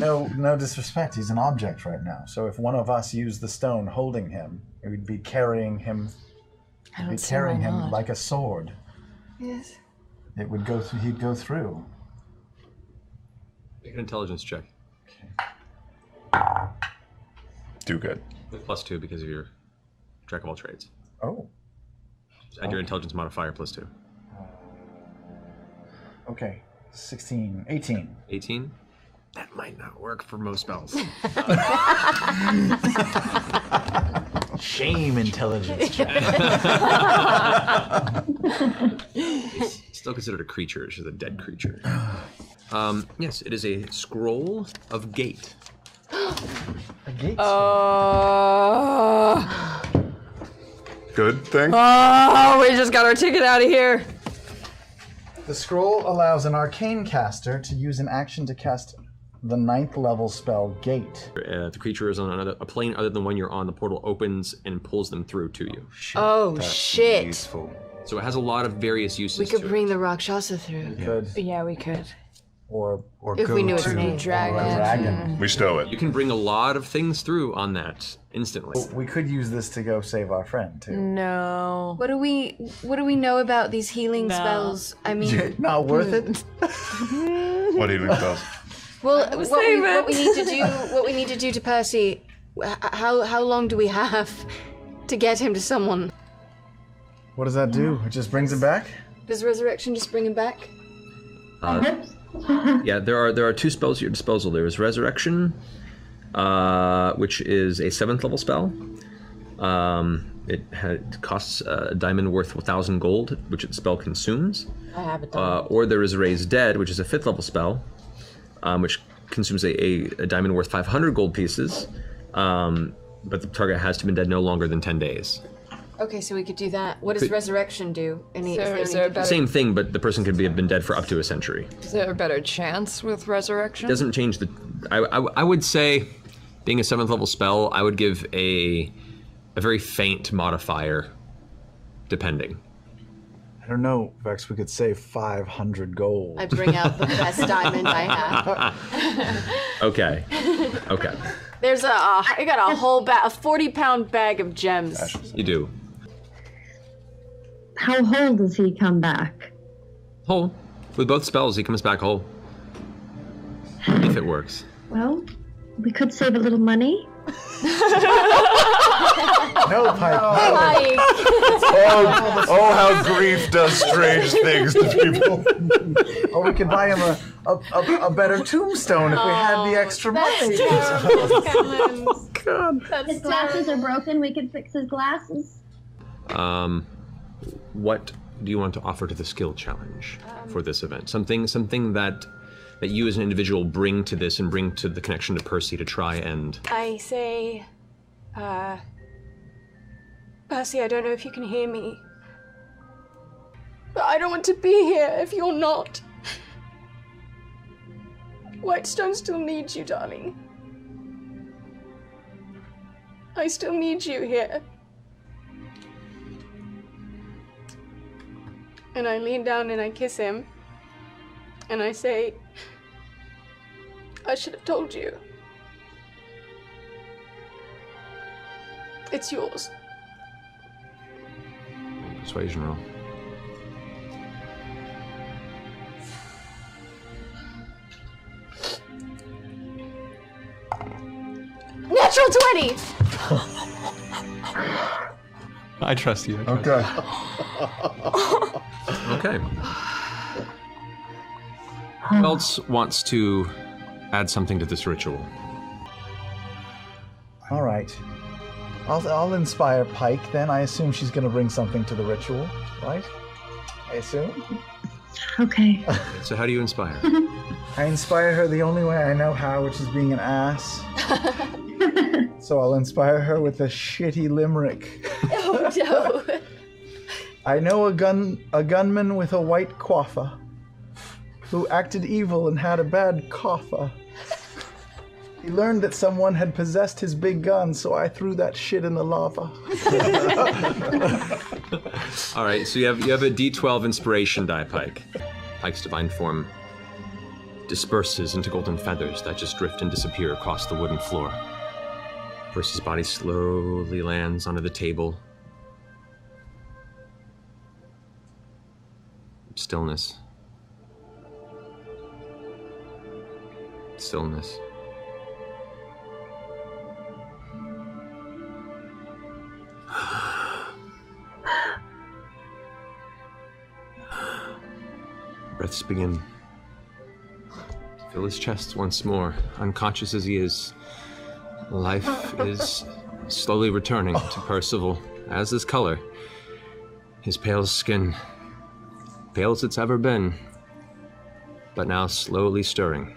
no disrespect. He's an object right now. So if one of us used the stone holding him, it would be carrying him. Be carrying him like a sword. Yes. It would go through. He'd go through. Make an intelligence check. Okay. Do good. With +2 because of your jack of all trades. Oh. Just add your intelligence modifier +2. Okay. 16, 18. 18? That might not work for most spells. Shame intelligence check. It's still considered a creature. It's just a dead creature. Yes, it is a scroll of gate. A gate Good thing. Oh, we just got our ticket out of here. The scroll allows an arcane caster to use an action to cast the 9th level spell Gate. The creature is on a plane other than one you're on. The portal opens and pulls them through to you. Oh, shit. Useful. So it has a lot of various uses. We could to bring it. the Rakshasa through. We could. Yeah, we could. Or If go we knew its to name. a Dragon. We stow it. You can bring a lot of things through on that instantly. We could use this to go save our friend too. No. What do we know about these healing spells? I mean, Not worth it. What healing spells? well, what we need to do to Percy. How long do we have to get him to someone? What does that do? It just brings him back? Does resurrection just bring him back? Yeah, there are 2 spells at your disposal. There is Resurrection, which is a 7th level spell. It costs a diamond worth 1,000 gold, which the spell consumes. I have it. Or there is Raise Dead, which is a 5th level spell, which consumes a diamond worth 500 gold pieces. But the target has to have been dead no longer than 10 days. Okay, so we could do that. What does resurrection do? Is there a better, Same thing, but the person could have been dead for up to a century. is there a better chance with resurrection? It doesn't change the. I would say, being a 7th level spell, I would give a very faint modifier, depending. I don't know, Vex, we could save 500 gold. I bring out the best diamond I have. Okay. Okay. There's I got a whole a 40-pound bag of gems. You do. How whole does he come back? Whole. With both spells, he comes back whole. If it works. Well, we could save a little money. No, Pike. Oh, how grief does strange things to people. Or we could buy him a better tombstone if we had the extra money. God. His glasses are broken. We could fix his glasses. What do you want to offer to the skill challenge for this event? Something that you as an individual bring to this and bring to the connection to Percy to try and... I say, Percy, I don't know if you can hear me, but I don't want to be here if you're not. Whitestone still needs you, darling. I still need you here. And I lean down and I kiss him. And I say, I should have told you. It's yours. Persuasion roll. Natural 20! I trust you. Okay. Okay. Who else wants to add something to this ritual? All right. I'll inspire Pike then. I assume she's going to bring something to the ritual, right? I assume. Okay. So how do you inspire? I inspire her the only way I know how, which is being an ass. So I'll inspire her with a shitty limerick. Oh no. I know a gunman with a white coiffer who acted evil and had a bad coffer. He learned that someone had possessed his big gun, so I threw that shit in the lava. All right, so you have a D12 inspiration die, Pike. Pike's divine form disperses into golden feathers that just drift and disappear across the wooden floor. Percy's body slowly lands onto the table. Stillness. Stillness. Breaths begin to fill his chest once more. Unconscious as he is, life is slowly returning to Percival, as is color. His pale skin, pale as it's ever been, but now slowly stirring.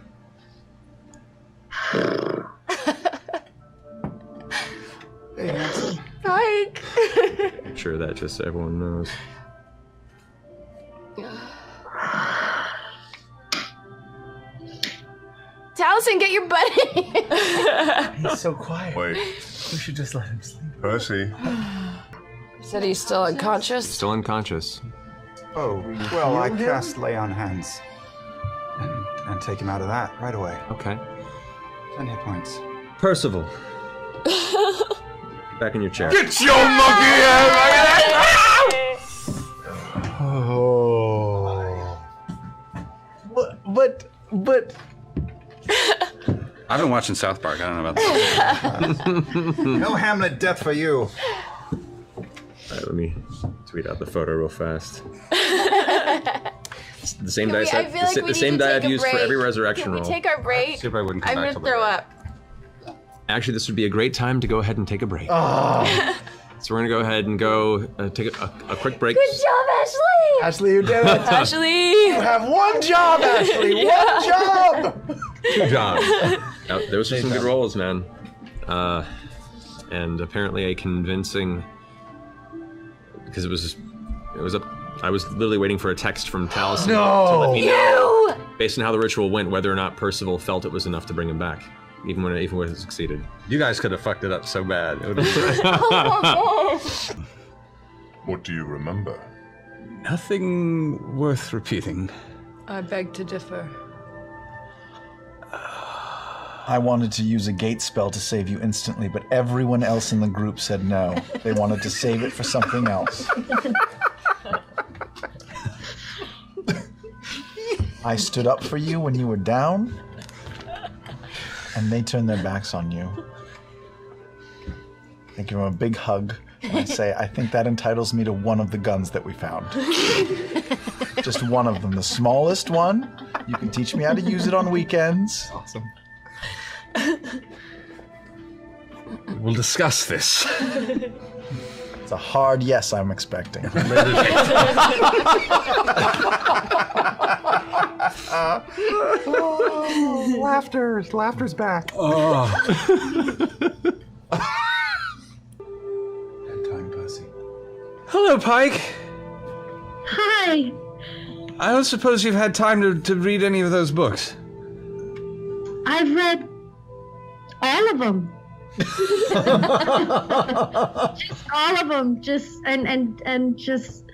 Hey, handsome. Pike! I'm sure that just so everyone knows. Taliesin, get your butt in here. He's so quiet. Wait, We should just let him sleep. Percy. Said he's still unconscious? Still unconscious. Oh, well, I cast Lay on Hands. And take him out of that right away. Okay. 10 hit points. Percival. Back in your chair. Get your monkey head! Oh. But. I've been watching South Park. I don't know about that. No Hamlet death for you. All right, let me tweet out the photo real fast. It's the same die I feel like we the need same to die take I've a used for break. every resurrection Can we roll. take our break? See if I wouldn't come I'm back gonna till throw the up. Actually, this would be a great time to go ahead and take a break. Oh. So we're gonna go ahead and go take a quick break. Good job, Ashley! Ashley, you did it. Ashley! You have one job, Ashley. One job. Good job. Those were some good rolls, man. And apparently a convincing, because it was I was literally waiting for a text from Taliesin to let me know, based on how the ritual went, whether or not Percival felt it was enough to bring him back, even when it succeeded. You guys could have fucked it up so bad. It would have What do you remember? nothing worth repeating. I beg to differ. I wanted to use a gate spell to save you instantly, but everyone else in the group said no. They wanted to save it for something else. I stood up for you when you were down, and they turned their backs on you. I give them a big hug, and I say, I think that entitles me to one of the guns that we found. Just one of them, the smallest one. You can teach me how to use it on weekends. Awesome. We'll discuss this. It's a hard yes I'm expecting. Laughter's back. Oh. Bedtime, Percy. Hello, Pike. Hi. I don't suppose you've had time to read any of those books. I've read all of them. Just all of them. Just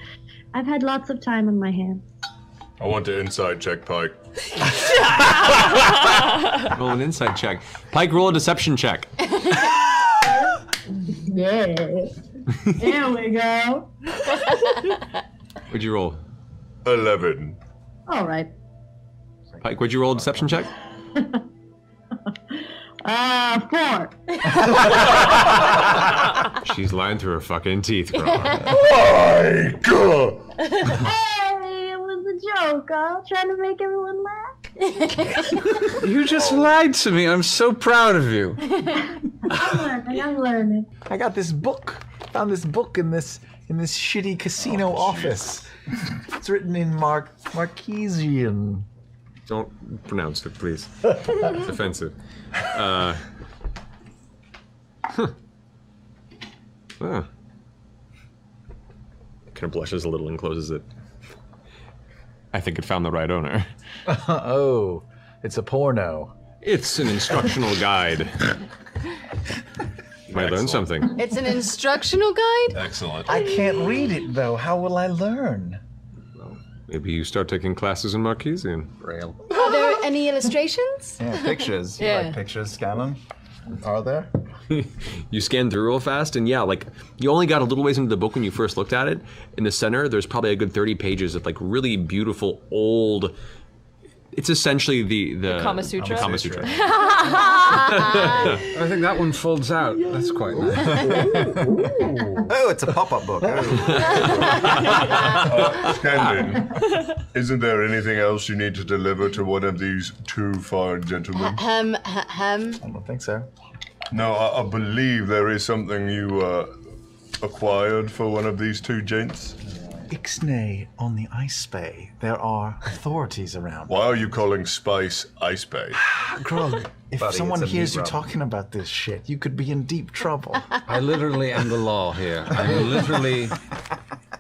I've had lots of time on my hands. I want to inside check Pike. Roll an insight check. Pike, roll a deception check. Yeah. There we go. What'd you roll? 11. All right. Pike, would you roll a deception check? 4. She's lying through her fucking teeth, girl. Pike! Hey, it was a joke, huh? Trying to make everyone laugh. You just lied to me. I'm so proud of you. I'm learning. I got this book. Found this book in this shitty casino office. It's written in Marquesian. Don't pronounce it, please. It's offensive. Kind of blushes a little and closes it. I think it found the right owner. Oh, it's a porno. It's an instructional guide. You might learn something. It's an instructional guide? Excellent. I can't read it though. How will I learn? Maybe you start taking classes in Marquesian. Rail. Are there any illustrations? Yeah, pictures. You Yeah. like pictures, scan them. Are there? You scan through real fast, and yeah, like, you only got a little ways into the book when you first looked at it. In the center, there's probably a good 30 pages of, like, really beautiful, old... It's essentially the Kama Sutra? Kama Sutra. I think that one folds out. That's quite nice. Oh, it's a pop-up book. Oh. Scanlan, isn't there anything else you need to deliver to one of these two fine gentlemen? I don't think so. No, I believe there is something you acquired for one of these two gents. Ixnay on the Ice Bay. There are authorities around. Why are you calling Spice Ice Bay? Grog, if Buddy, someone it's a hears meat you rub. talking about this shit, you could be in deep trouble. I literally am the law here. I'm literally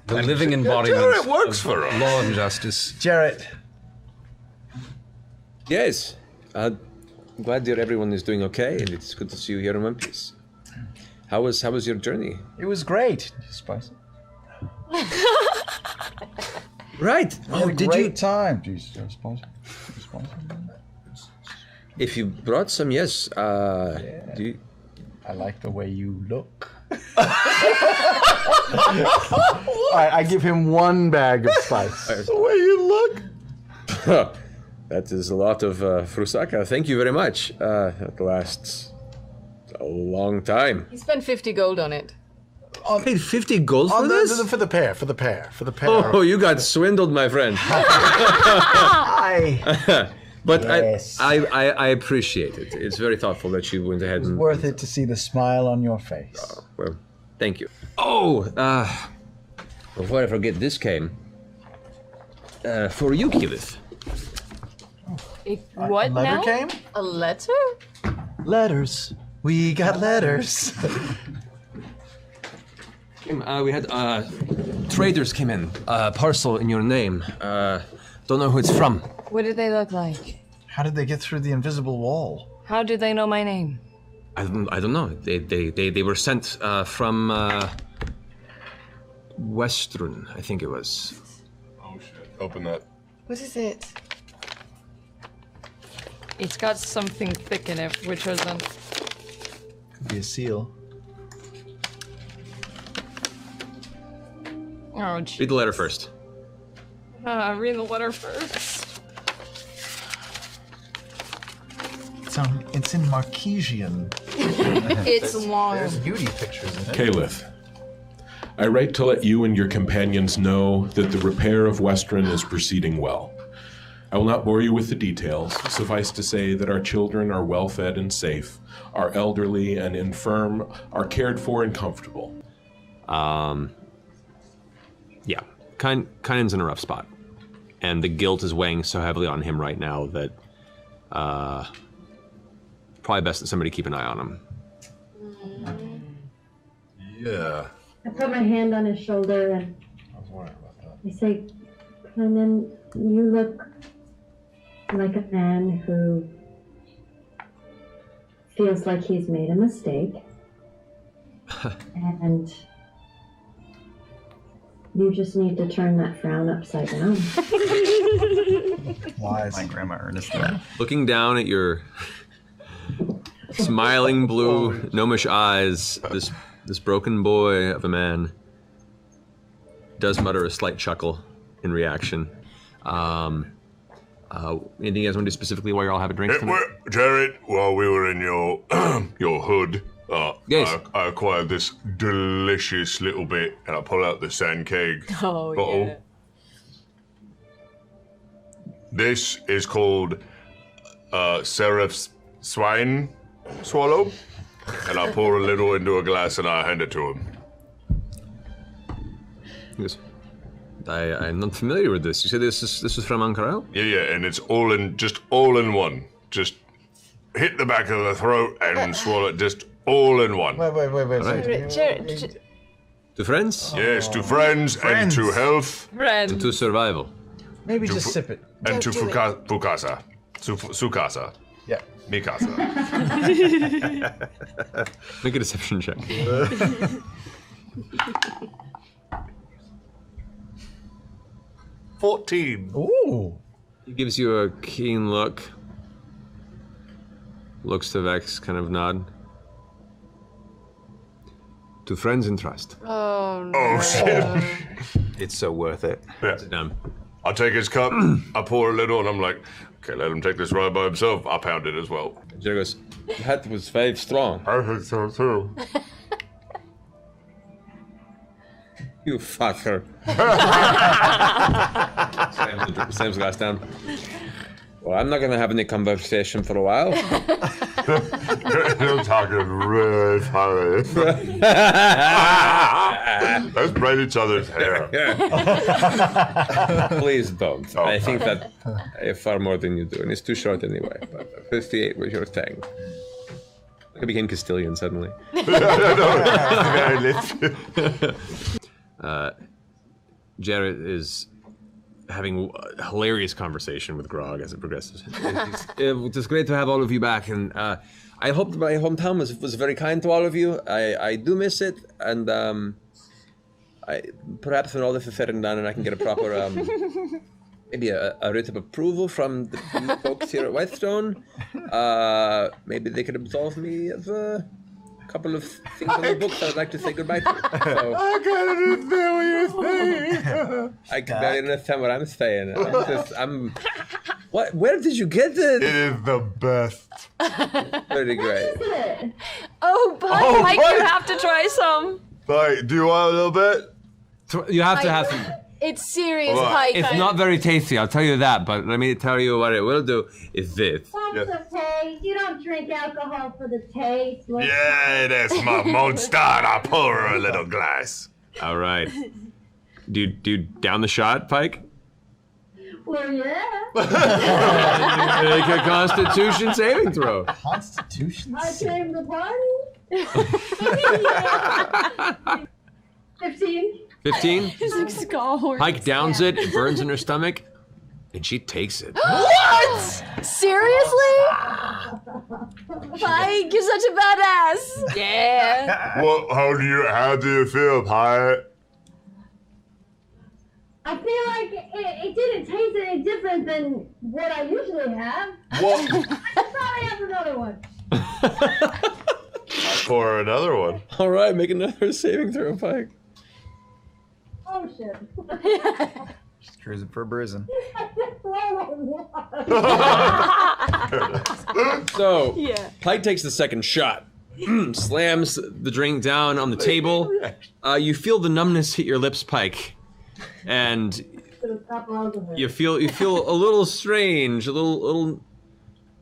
the living embodiment Jarrett works of for us. law and justice. Jarrett, Yes. I'm glad that everyone is doing okay, and it's good to see you here in One Piece. How was your journey? it was great. Spicy. Right. Oh, great time. Jeez, spicy. If you brought some, yes. Do you... I like the way you look. Alright, I give him one bag of spice. The way you look. That is a lot of frusaka. Thank you very much. That lasts a long time. He spent 50 gold on it. Paid 50 gold for Oh, this? for the pair. Oh, you got swindled, my friend. But Yes. I appreciate it. It's very thoughtful that you went ahead and... Worth it to see the smile on your face. Well, thank you. Oh, before I forget, this came for you, Keyleth. What Letter now? came? A letter? Letters. We got letters. We had traders came in. Parcel in your name. Don't know who it's from. What did they look like? How did they get through the invisible wall? How do they know my name? I don't know. They were sent from Western, I think it was. Oh shit, open that. What is it? It's got something thick in it, which wasn't. Could be a seal. Oh, gee. Read the letter first. Read the letter first. It's in Marquesian. It's long. There's beauty pictures in it. Caliph, I write to let you and your companions know that the repair of Western is proceeding well. I will not bore you with the details. Suffice to say that our children are well fed and safe, our elderly and infirm are cared for and comfortable. Yeah, Kynan's in a rough spot, and the guilt is weighing so heavily on him right now that probably best that somebody keep an eye on him. Yeah. I put my hand on his shoulder and I say, Clement, you look like a man who feels like he's made a mistake. And you just need to turn that frown upside down. Wise. My grandma Ernest. Looking down at your smiling blue gnomish eyes, this broken boy of a man does mutter a slight chuckle in reaction. Anything you guys want to do specifically while you're all having drinks tonight? Jared, while we were in your your hood, Yes. I acquired this delicious little bit, and I pull out the sand keg bottle. Yeah. This is called Seraph's Swine Swallow, and I pour a little into a glass and I hand it to him. He goes, I'm not familiar with this. You said this is from Ankara? Yeah, and it's all in one. Just hit the back of the throat and swallow it, just all in one. Wait. Jared, To friends? Yes, to friends and to health Friend. To survival. Maybe just sip it. and to do it. Fukasa. Sukasa. Yeah. Mikasa. Make a deception check. 14. Ooh. He gives you a keen look. Looks to Vex, kind of nod. To friends in trust. Oh, no. Oh, shit. It's so worth it. Yeah. Sit down. I'll take his cup, I pour a little, and I'm like, okay, let him take this right by himself. I'll pound it as well. Jerry goes, that was very strong. I think so too. You fucker. Slams the glass down. Well, I'm not going to have any conversation for a while. You're talking really funny. Let's braid each other's hair. Please don't. Oh, I think that far more than you do, and it's too short anyway. But 58 was your thing. I became Castilian suddenly. Jared is having a hilarious conversation with Grog as it progresses. It's great to have all of you back, and I hope my hometown was very kind to all of you. I do miss it, and perhaps when all this is said and done, and I can get a proper maybe a writ of approval from the folks here at Whitestone, maybe they could absolve me of a couple of things in the books I'd like to say goodbye to. So, I can't understand what you're saying. I can barely understand what I'm saying. What? Where did you get it? It is the best. Pretty great. Oh, Pike, Oh, Pike, Pike. you have to try some. Like, do you want a little bit? You have to have some. It's serious, What? Pike. It's not very tasty, I'll tell you that, but let me tell you what it will do is this. That's okay. You don't drink alcohol for the taste. Look. Yeah, that's my monster. I pour her a little glass. All right. Do you down the shot, Pike? Well, yeah. Make a Constitution saving throw. Constitution. I came to party. 15. 15? He's like scholar. Pike downs it burns in her stomach, and she takes it. What? Seriously? Pike, you're such a badass. Yeah. Well, how do you feel, Pike? I feel like it didn't taste any different than what I usually have. What? I probably have another one. I pour her another one. All right, make another saving throw, Pike. Oh shit. Just cruising for a bruising. So, Pike takes the second shot, slams the drink down on the table. You feel the numbness hit your lips, Pike, and you feel a little strange, a little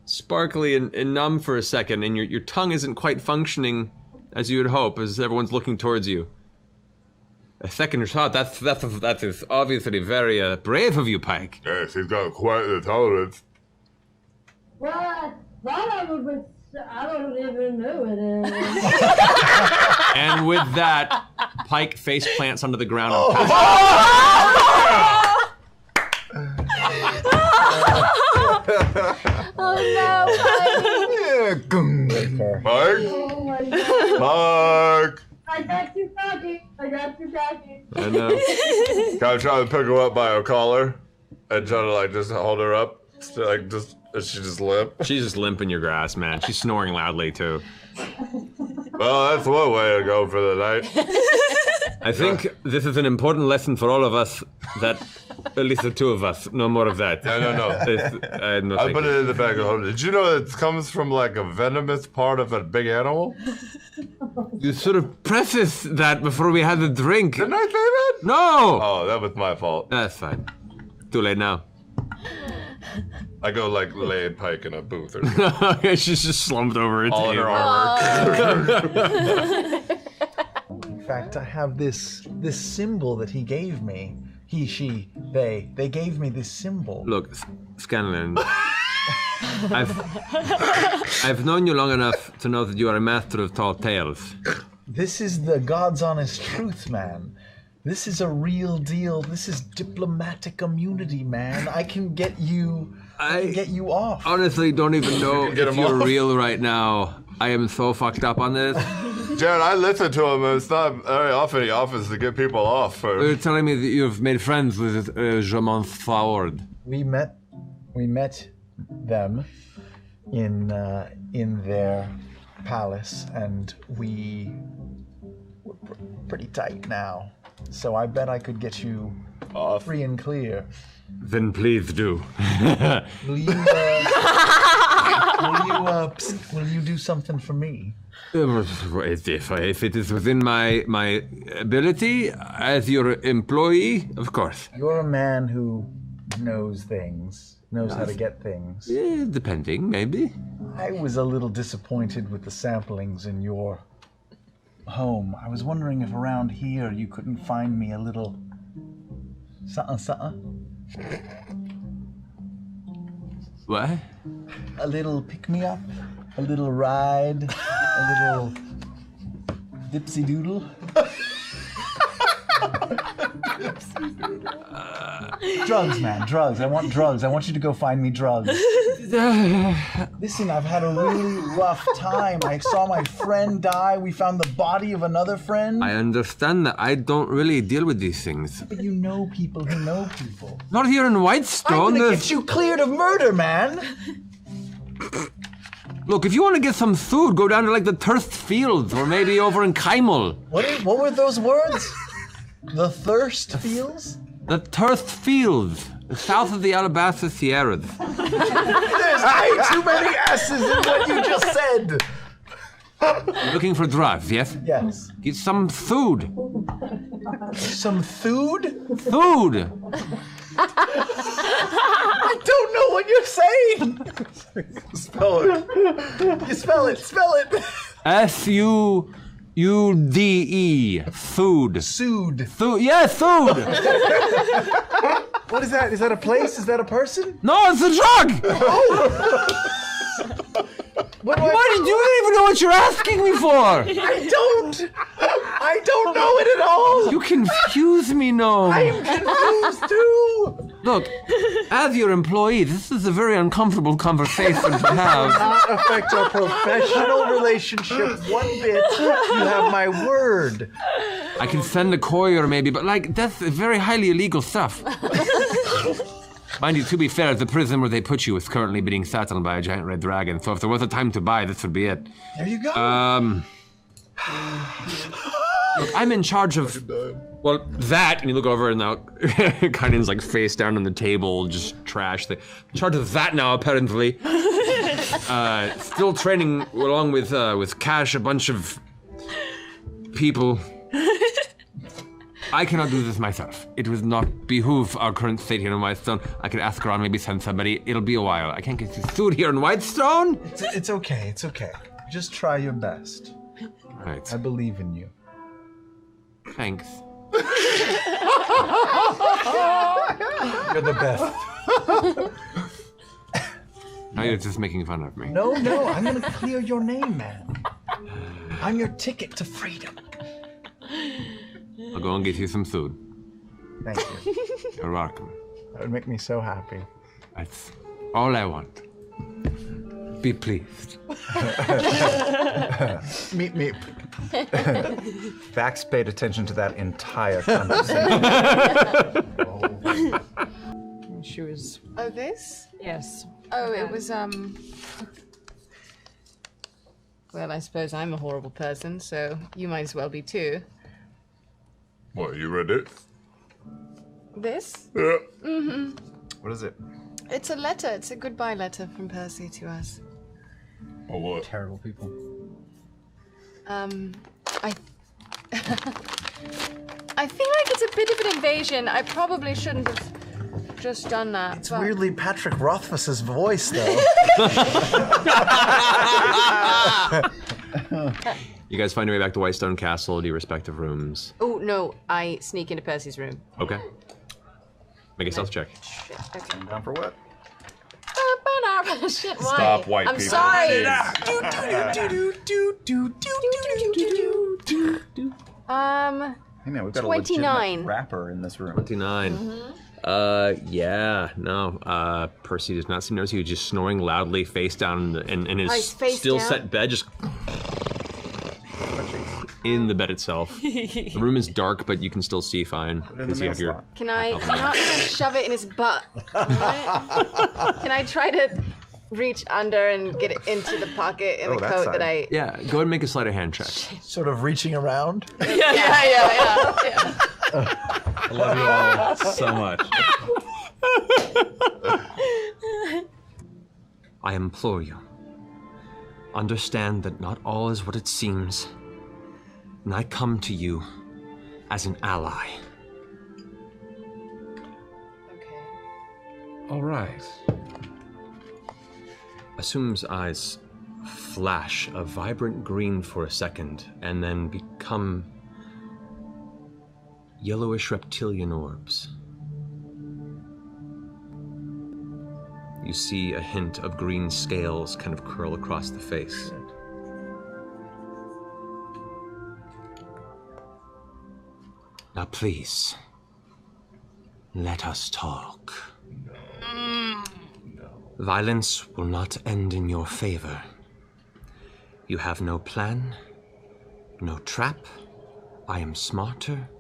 sparkly and numb for a second, and your tongue isn't quite functioning as you would hope, as everyone's looking towards you. A second shot, that is obviously very brave of you, Pike. Yes, he's got quite the tolerance. Well, I thought I would, but I don't even know it is. And with that, Pike face plants onto the ground. Oh no, Mike? Oh my god. Mark! I got too cocky. I know. Can I try to pick her up by her collar and try to like just hold her up? Is she just limp? She's just limp in your grass, man. She's snoring loudly too. Well, that's one way to go for the night. I think this is an important lesson for all of us that at least the two of us, no more of that. No. I put it in the bag of holding. Did you know it comes from like a venomous part of a big animal? You sort of prefaced that before we had the drink. Didn't I say that? No! Oh, that was my fault. That's fine. Too late now. I go like lay Pike in a booth or something. She's just slumped over it. All in her armor. In fact, I have this symbol that he gave me. He, she, they gave me this symbol. Look, Scanlan, I've known you long enough to know that you are a master of tall tales. This is the God's honest truth, man. This is a real deal. This is diplomatic immunity, man. I can get you off. Honestly, don't even know if you're real right now. I am so fucked up on this. Jared, I listen to him, and it's not very often he offers to get people off. You're telling me that you've made friends with Jamon Faward. We met them in their palace, and we're pretty tight now. So I bet I could get you free and clear. Then please do. Will you do something for me? If it is within my ability as your employee, of course. You're a man who knows things, knows how to get things. Depending, maybe. I was a little disappointed with the samplings in your home. I was wondering if around here you couldn't find me a little something. What? A little pick-me-up, a little ride, a little dipsy-doodle. Drugs, man, drugs. I want drugs. I want you to go find me drugs. Listen, I've had a really rough time. I saw my friend die. We found the body of another friend. I understand that. I don't really deal with these things. But you know people who know people. Not here in Whitestone. I'm gonna get you cleared of murder, man. Look, if you want to get some food, go down to like the Thirst Fields or maybe over in Kymel. What were those words? The Thirst Fields? The Thirst Fields, south of the Alabaster Sierras. There's way too many S's in what you just said. Looking for drugs, yes? Yes. Get some food. Some food? Food! I don't know what you're saying. Spell it. You spell it. F-U-U-D-E. Food. Sood. Food. Yes, food! What is that? Is that a place? Is that a person? No, it's a drug! Why do you even know what you're asking me for? I don't know it at all. You confuse me, no. I am confused too. Look, as your employee, this is a very uncomfortable conversation to have. It will not affect our professional relationship one bit. You have my word. I can send a courier maybe, but like, that's very highly illegal stuff. Mind you, to be fair, the prison where they put you is currently being sat on by a giant red dragon, so if there was a time to buy, this would be it. There you go. Look, I'm in charge of, well, that, and you look over and now, Kainen's like face down on the table, just trash. In charge of that now, apparently. Still training along with Cash, a bunch of people. I cannot do this myself. It would not behoove our current state here in Whitestone. I could ask around, maybe send somebody. It'll be a while. I can't get you food here in Whitestone. It's okay. It's okay. Just try your best. Right. I believe in you. Thanks. You're the best. Now you're just making fun of me. No, I'm gonna clear your name, man. I'm your ticket to freedom. I'll go and get you some food. Thank you. You're welcome. That would make me so happy. That's all I want. Be pleased. Meep, meep. Vax paid attention to that entire conversation. She was. Oh, this? Yes. Oh, it was, well, I suppose I'm a horrible person, so you might as well be too. What, you read it? This? Yeah. Mm-hmm. What is it? It's a letter. It's a goodbye letter from Percy to us. Oh, what? Terrible people. I I feel like it's a bit of an invasion. I probably shouldn't have just done that. It's weirdly Patrick Rothfuss's voice, though. You guys find your way back to Whitestone Castle to your respective rooms. Oh, no. I sneak into Percy's room. Okay. Make a stealth check. Shit, okay. Down for what? Shit, why? Stop, white I'm people. sorry. Hey man, we've got 29. a legitimate rapper in this room. 29. Yeah, no. Percy does not seem to notice you, just snoring loudly, face down in his face still down? set bed, just. in the bed itself. The room is dark, but you can still see fine because you have your. Can I? I'm not gonna shove it in his butt. Can I try to reach under and get it into the pocket in the coat that I? Yeah, go ahead and make a sleight of hand check. Sort of reaching around. Yeah. I love you all so much. I implore you, understand that not all is what it seems, and I come to you as an ally. All right. Assume's eyes flash a vibrant green for a second, and then become yellowish reptilian orbs. You see a hint of green scales kind of curl across the face. Now please, let us talk. Violence will not end in your favor. You have no plan, no trap. I am smarter,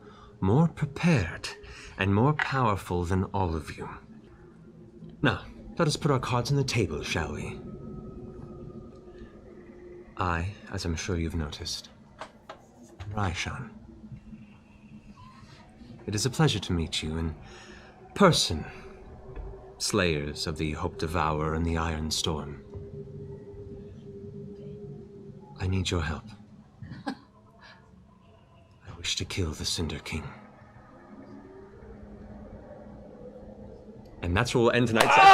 more prepared, and more powerful than all of you. Now, let us put our cards on the table, shall we? I, as I'm sure you've noticed, am Raishan. It is a pleasure to meet you in person, slayers of the Hope Devourer and the Iron Storm. I need your help. I wish to kill the Cinder King. And that's where we'll end tonight's episode.